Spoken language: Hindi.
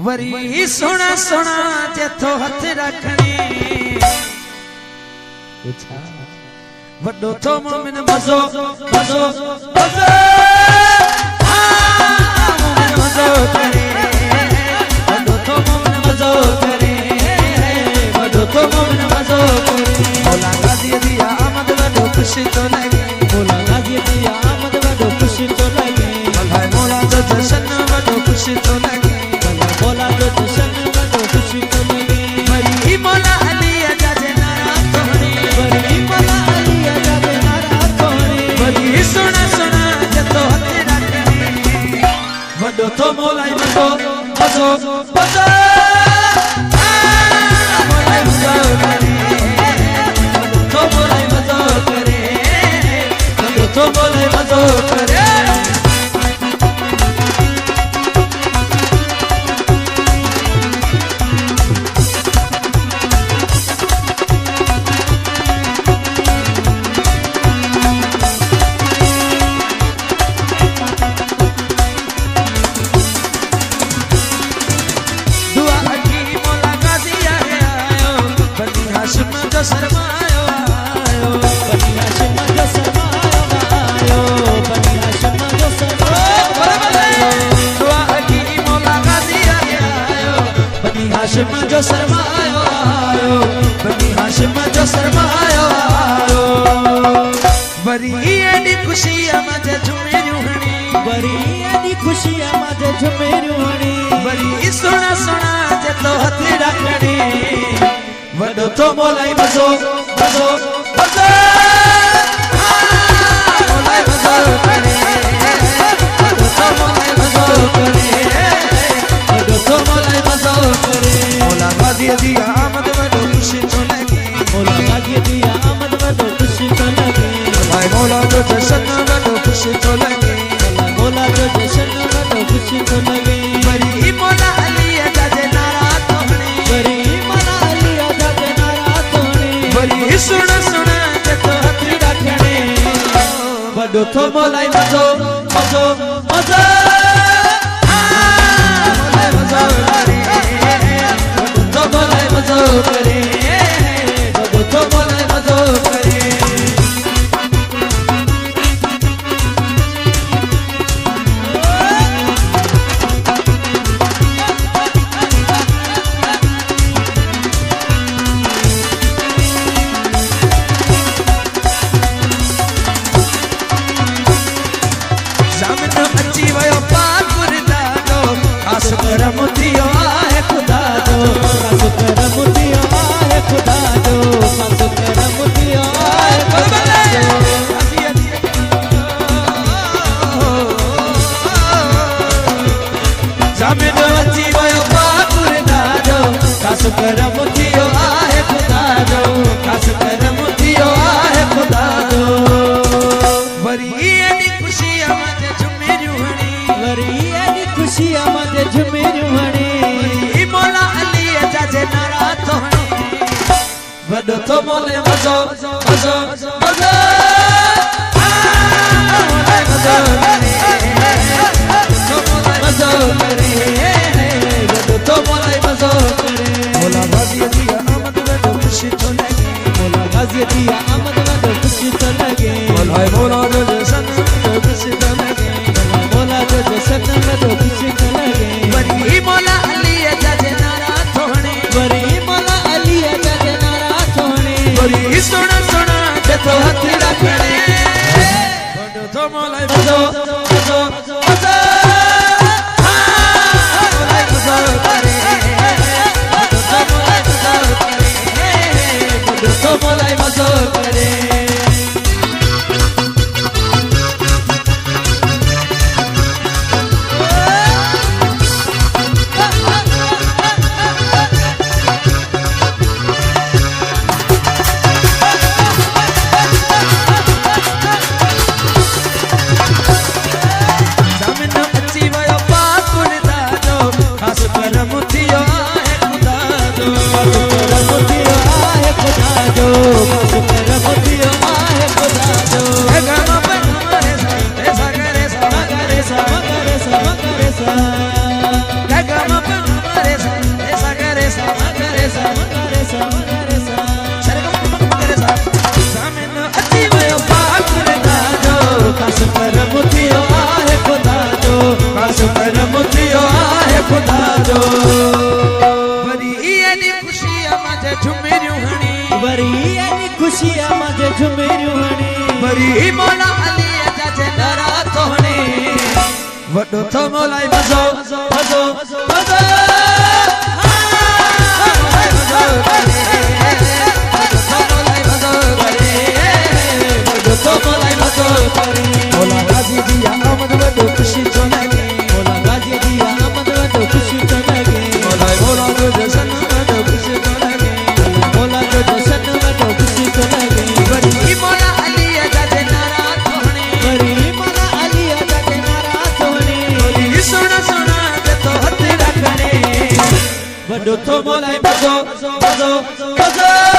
वरी सोना सोना जथो हथ रखनी वड्डो थो मोमिन मज़ो मज़ो मज़ो मज़ो करे वड्डो थो मोमिन मज़ो करे वड्डो थो मोमिन मज़ो करे मौला गाज़ी दिया आमद वड्डो खुशी तो लगे मौला गाज़ी दिया आमद वड्डो खुशी तो लगे भलाई मौला जो जशन वड्डो खुशी तो लगे मौला जो जशन वड्डो खुशी तो लगे वरी मौला अली जाजे नारा तोहणी वरी मौला अली जाजे नारा तोहणी वरी सोना सोना जतो हथ रखणी वड्डो थो मौला मज़ो मज़ो मज़ो मौला मज़ो करे वड्डो थो मौला मज़ो करे वड्डो थो मौला मज़ो करे जो सरमायो आयो बनी हाशिम जो सरमायो आयो वरी एडी खुशी मज झुमेरियूं हणी वरी एडी खुशी मज झुमेरियूं हणी वरी सोना सोना जतो हथ रखणी वडो तो मौला मज़ो मज़ो मज़ो मौला मज़ो करे वडो तो मौला मज़ो करे वडो तो मौला मज़ो करे मौला गाज़ी दिया आमद वडो खुशी तो लगे मौला गाज़ी दिया आमद वडो खुशी तो लगे भाई मौला जो जशन वडो खुशी तो लगे मौला जो जशन वडो खुशी तो लगे वरी मौला अली जाजे नारा तोहणी वरी मौला अली जाजे नारा तोहणी वरी सुना सुना जतो हथ रखणी वडो थो मौला मज़ो मज़ो मज़ो मौला मज़ो करे मज़ो करे वडो थो मौला मज़ो करे सामने अची वयो पाकुर दादो खास करम थियो आहे खुदा जो खास करम थियो आहे खुदा जो खास करम थियो आहे खुदा जो सामने अची वयो पाकुर दादो खास करम थियो आहे खुदा जो खास करम थियो आहे खुदा जो वरी एडी खुशी मज झुमेरियूं हणी वरी एडी खुशी मज झुमेरियूं हणी मौला अली जाजे नारा तोहणी वडो थो मौला मज़ो मज़ो मज़ो मौला मज़ो करे मज़ो करे वडो थो मौला मज़ो करे मौला गाज़ी दिया आमद वडो खुशी तो लगे मौला गाज़ी दिया आमद वडो खुशी तो लगे मौला जो जशन वडो खुशी तो लगे मौला जो जशन वडो खुशी तो लगे वरी मौला अली जाजे नारा तोहणी वरी मौला अली जाजे नारा तोहणी वरी सोना सोना जतो हथ रखणी वडो थो मौला मज़ो मज़ो मज़ो मौला मज़ो करे वडो थो मौला मज़ो करे वडो थो मौला मज़ो करे वरी मोला अली जाजे नरा तोने वडो तो मोलाई मजो मजो मजो तो मोलाई मजो करे मोला गाजी दिया आमद वडो खुशी तो लगे मोला गाजी दिया आमद वडो खुशी तो लगे मोला जो जसन वडो खुशी तो लगे मोला जो जसन वडो खुशी तो लगे वरी मोला अली जाजे नारा तोने वरी मोला अली जाजे नारा तोने वरी सोना सोना दे तो हथ रखने वडो तो मोलाई मजो मजो मजो